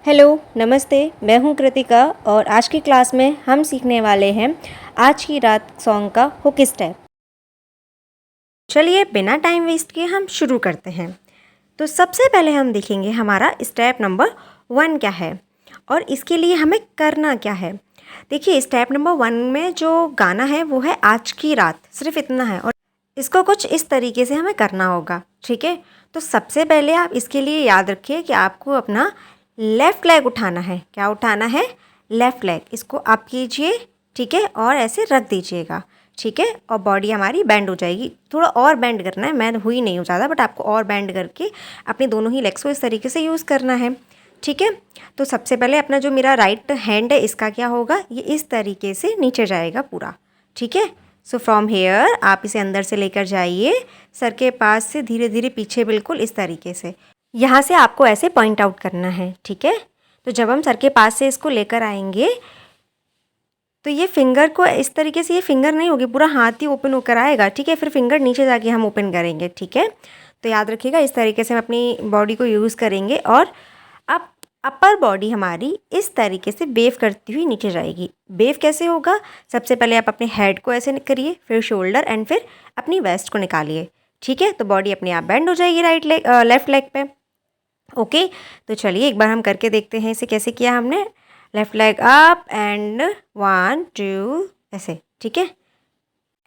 Hello, नमस्ते। मैं हूं कृतिका और आज की क्लास में हम सीखने वाले हैं आज की रात सॉन्ग का हुक स्टेप। चलिए बिना टाइम वेस्ट किए हम शुरू करते हैं। तो सबसे पहले हम देखेंगे हमारा स्टेप नंबर 1 क्या है और इसके लिए हमें करना क्या है। देखिए स्टेप नंबर 1 में जो गाना है वो है आज की रात, सिर्फ इतना है और इसको कुछ इस तरीके से हमें करना होगा। ठीक है, तो सबसे पहले आप इसके लिए याद रखिए कि आपको अपना लेफ़्ट लेग उठाना है। क्या उठाना है? Left leg. इसको आप कीजिए, ठीक है, और ऐसे रख दीजिएगा, ठीक है, और बॉडी हमारी बेंड हो जाएगी। थोड़ा और बेंड करना है, मैं हुई नहीं हूँ ज़्यादा, बट आपको और बेंड करके अपने दोनों ही लेग्स को इस तरीके से यूज़ करना है। ठीक है, तो सबसे पहले अपना जो मेरा राइट हैंड है इसका क्या होगा, ये इस तरीके से नीचे जाएगा पूरा। ठीक है, सो फ्रॉम हेयर आप इसे अंदर से लेकर जाइए, सर के पास से धीरे धीरे पीछे, बिल्कुल इस तरीके से। यहाँ से आपको ऐसे पॉइंट आउट करना है। ठीक है, तो जब हम सर के पास से इसको लेकर आएंगे तो ये फिंगर को इस तरीके से, ये फिंगर नहीं होगी, पूरा हाथ ही ओपन होकर आएगा। ठीक है, फिर फिंगर नीचे जाके हम ओपन करेंगे। ठीक है, तो याद रखिएगा इस तरीके से हम अपनी बॉडी को यूज़ करेंगे और अब अपर बॉडी हमारी इस तरीके से वेव करती हुई नीचे जाएगी। वेव कैसे होगा? सबसे पहले आप अपने हेड को ऐसे करिए, फिर शोल्डर एंड फिर अपनी वेस्ट को निकालिए। ठीक है, तो बॉडी अपने आप बेंड हो जाएगी लेफ्ट लेग पे। ओके, तो चलिए एक बार हम करके देखते हैं इसे कैसे किया हमने। लेफ्ट लेग अप एंड 1 2 ऐसे। ठीक है,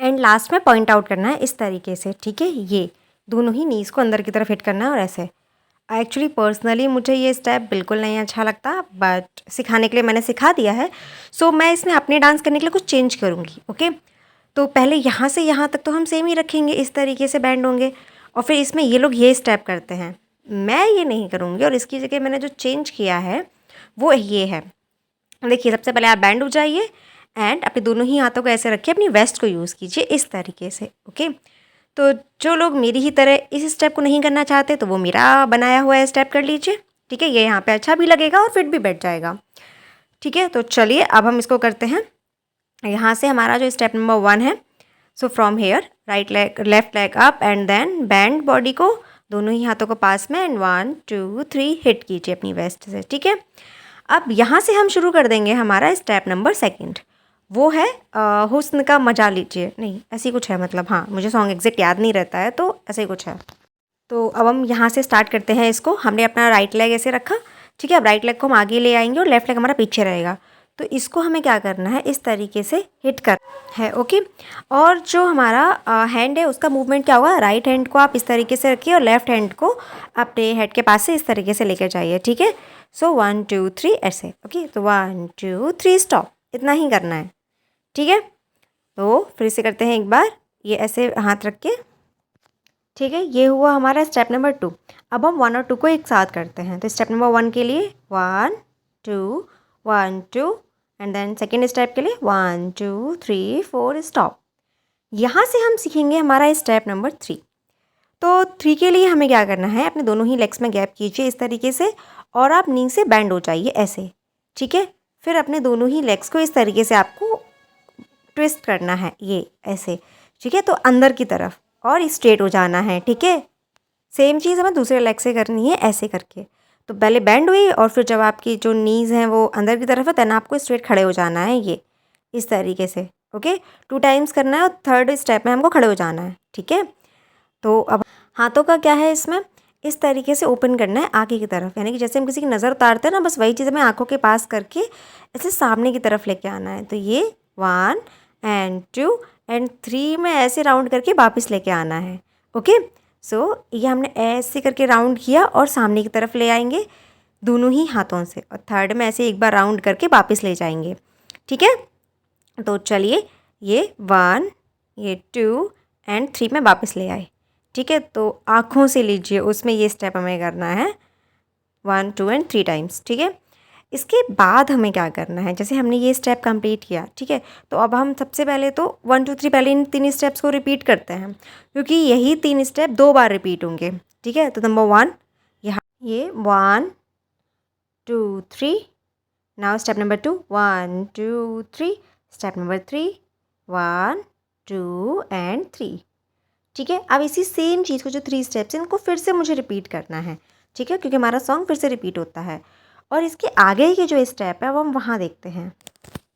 एंड लास्ट में पॉइंट आउट करना है इस तरीके से। ठीक है, ये दोनों ही नीज़ को अंदर की तरफ हिट करना है और ऐसे। एक्चुअली पर्सनली मुझे ये स्टेप बिल्कुल नहीं अच्छा लगता, बट सिखाने के लिए मैंने सिखा दिया है। सो मैं इसमें अपने डांस करने के लिए कुछ चेंज करूँगी। ओके, तो पहले यहाँ से यहाँ तक तो हम सेम ही रखेंगे, इस तरीके से बैंड होंगे, और फिर इसमें ये लोग ये स्टेप करते हैं, मैं ये नहीं करूँगी, और इसकी जगह मैंने जो चेंज किया है वो ये है। देखिए सबसे पहले आप बैंड हो जाइए एंड अपने दोनों ही हाथों को ऐसे रखिए, अपनी वेस्ट को यूज़ कीजिए इस तरीके से। ओके, तो जो लोग मेरी ही तरह इस स्टेप को नहीं करना चाहते तो वो मेरा बनाया हुआ स्टेप कर लीजिए। ठीक है, ये यहाँ पे अच्छा भी लगेगा और फिट भी बैठ जाएगा। ठीक है, तो चलिए अब हम इसको करते हैं। यहाँ से हमारा जो स्टेप नंबर 1 है, so from here right leg left leg up and then bend body को दोनों ही हाथों को पास में एंड 1 2 3 हिट कीजिए अपनी वेस्ट से। ठीक है, अब यहाँ से हम शुरू कर देंगे हमारा स्टेप नंबर 2, वो है हुस्न का मजा लीजिए। नहीं ऐसी कुछ है, मतलब हाँ मुझे सॉन्ग एग्जैक्ट याद नहीं रहता है, तो ऐसे ही कुछ है। तो अब हम यहाँ से स्टार्ट करते हैं इसको। हमने अपना राइट लेग ऐसे रखा, ठीक है, अब राइट लेग को हम आगे ले आएंगे और लेफ्ट लेग हमारा पीछे रहेगा। तो इसको हमें क्या करना है, इस तरीके से हिट करना है। ओके, और जो हमारा हैंड है उसका मूवमेंट क्या होगा, राइट हैंड को आप इस तरीके से रखिए और लेफ्ट हैंड को अपने हेड के पास से इस तरीके से लेकर जाइए। ठीक है, सो 1 2 3 ऐसे। ओके, तो 1 2 3 स्टॉप, इतना ही करना है। ठीक है, तो फिर से करते हैं एक बार, ये ऐसे हाथ रख के। ठीक है, ये हुआ हमारा स्टेप नंबर 2। अब हम 1 और 2 को एक साथ करते हैं। तो स्टेप नंबर 1 के लिए 1 2 1 2 एंड देन सेकेंड स्टेप के लिए 1 2 3 4 स्टॉप। यहाँ से हम सीखेंगे हमारा स्टेप नंबर 3। तो 3 के लिए हमें क्या करना है, अपने दोनों ही लेग्स में गैप कीजिए इस तरीके से और आप नी से बैंड हो जाइए ऐसे। ठीक है, फिर अपने दोनों ही लेग्स को इस तरीके से आपको ट्विस्ट करना है, ये ऐसे। ठीक है, तो अंदर की तरफ और स्ट्रेट हो जाना है। ठीक है, सेम चीज़ हमें दूसरे लेग से करनी है ऐसे करके। तो पहले बैंड हुई और फिर जब आपकी जो नीज़ हैं वो अंदर की तरफ है, देन आपको स्ट्रेट खड़े हो जाना है, ये इस तरीके से। ओके, 2 टाइम्स करना है और थर्ड स्टेप में हमको खड़े हो जाना है। ठीक है, तो अब हाथों का क्या है, इसमें इस तरीके से ओपन करना है आगे की तरफ, यानी कि जैसे हम किसी की नज़र उतारते हैं ना, बस वही चीज़ हमें आँखों के पास करके ऐसे सामने की तरफ लेके आना है। तो ये 1 एंड 2 एंड 3 में ऐसे राउंड करके वापस लेके आना है। ओके, सो ये हमने ऐसे करके राउंड किया और सामने की तरफ ले आएंगे दोनों ही हाथों से, और थर्ड में ऐसे एक बार राउंड करके वापस ले जाएंगे। ठीक है, तो चलिए ये 1 ये 2 एंड 3 में वापस ले आए। ठीक है, तो आँखों से लीजिए, उसमें ये स्टेप हमें करना है 1 2 एंड 3 टाइम्स। ठीक है, इसके बाद हमें क्या करना है, जैसे हमने ये स्टेप कंप्लीट किया, ठीक है, तो अब हम सबसे पहले तो 1 2 3 पहले इन 3 स्टेप्स को रिपीट करते हैं, क्योंकि यही 3 स्टेप 2 बार रिपीट होंगे। ठीक है, तो नंबर 1 यहाँ ये 1 2 3, now step number 2 1 2 3, step number 3 1 2 and 3। ठीक है, अब इसी सेम चीज़ को जो 3 स्टेप्स हैं इनको फिर से मुझे रिपीट करना है। ठीक है, क्योंकि हमारा सॉन्ग फिर से रिपीट होता है। और इसके आगे की जो स्टेप है वो हम वहाँ देखते हैं।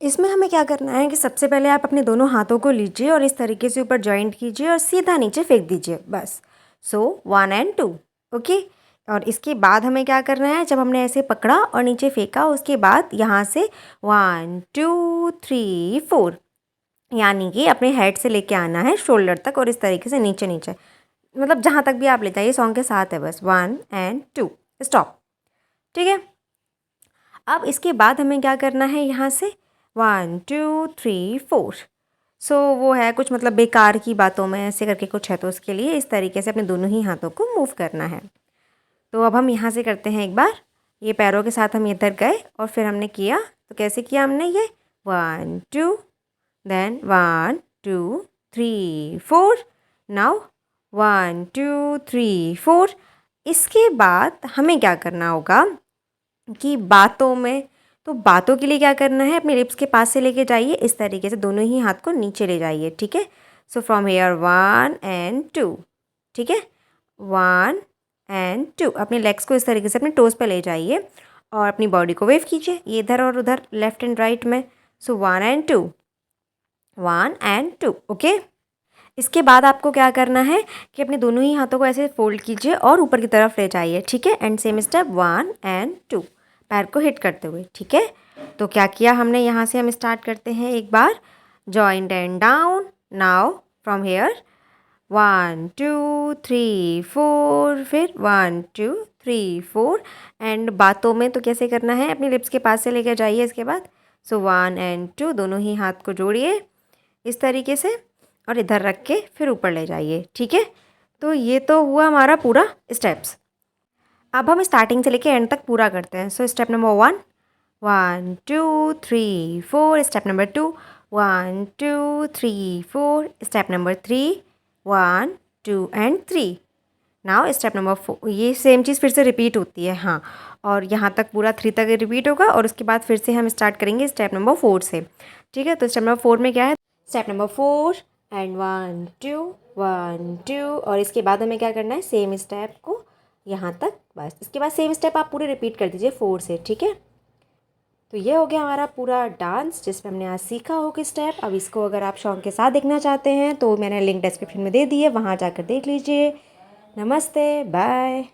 इसमें हमें क्या करना है कि सबसे पहले आप अपने दोनों हाथों को लीजिए और इस तरीके से ऊपर जॉइंट कीजिए और सीधा नीचे फेंक दीजिए, बस। सो 1 एंड 2, ओके। और इसके बाद हमें क्या करना है, जब हमने ऐसे पकड़ा और नीचे फेंका, उसके बाद यहाँ से 1 2 3 4, यानी कि अपने हेड से लेके आना है शोल्डर तक और इस तरीके से नीचे नीचे, मतलब जहाँ तक भी आप ले जाइए, सॉन्ग के साथ है बस। 1 एंड 2, स्टॉप, ठीक है। अब इसके बाद हमें क्या करना है, यहाँ से 1 2 3 4। सो वो है कुछ मतलब बेकार की बातों में ऐसे करके कुछ है, तो उसके लिए इस तरीके से अपने दोनों ही हाथों को मूव करना है। तो अब हम यहाँ से करते हैं एक बार, ये पैरों के साथ हम इधर गए और फिर हमने किया, तो कैसे किया हमने ये 1 2, देन 1 2 3 4, नाउ 1 2 3 4। इसके बाद हमें क्या करना होगा कि बातों में, तो बातों के लिए क्या करना है, अपने लिप्स के पास से लेके जाइए, इस तरीके से दोनों ही हाथ को नीचे ले जाइए, ठीक है। सो फ्रॉम हेयर 1 एंड 2, ठीक है, 1 एंड 2। अपने लेग्स को इस तरीके से अपने टोज़ पे ले जाइए और अपनी बॉडी को वेव कीजिए, ये इधर और उधर, लेफ्ट एंड राइट में। सो 1 एंड 2, 1 एंड 2, ओके। इसके बाद आपको क्या करना है कि अपने दोनों ही हाथों को ऐसे फोल्ड कीजिए और ऊपर की तरफ ले जाइए, ठीक है। एंड सेम स्टेप 1 एंड 2, पैर को हिट करते हुए, ठीक है। तो क्या किया हमने, यहाँ से हम स्टार्ट करते हैं एक बार, joint and down, now from here 1 2 3 4, फिर 1 2 3 4। एंड बातों में तो कैसे करना है, अपनी लिप्स के पास से लेकर जाइए इसके बाद। सो 1 एंड 2, दोनों ही हाथ को जोड़िए इस तरीके से और इधर रख के फिर ऊपर ले जाइए, ठीक है। तो ये तो हुआ हमारा पूरा स्टेप्स। अब हम स्टार्टिंग से लेके एंड तक पूरा करते हैं। So step number 1 1 2 3 4, step number 2 1 2 3 4, step number 3 1 2 and 3। Now step number 4, ये सेम चीज़ फिर से रिपीट होती है, हाँ। और यहाँ तक पूरा 3 तक रिपीट होगा और उसके बाद फिर से हम स्टार्ट करेंगे स्टेप नंबर 4 से, ठीक है। तो स्टेप नंबर 4 में क्या है, स्टेप नंबर 4 एंड 1 2 1 2, और इसके बाद हमें क्या करना है, सेम स्टेप को यहाँ तक, बस। इसके बाद सेम स्टेप आप पूरे रिपीट कर दीजिए 4 से, ठीक है। तो ये हो गया हमारा पूरा डांस जिसमें हमने आज सीखा हो कि स्टेप। अब इसको अगर आप सॉन्ग के साथ देखना चाहते हैं तो मैंने लिंक डिस्क्रिप्शन में दे दी है, वहाँ जाकर देख लीजिए। नमस्ते, बाय।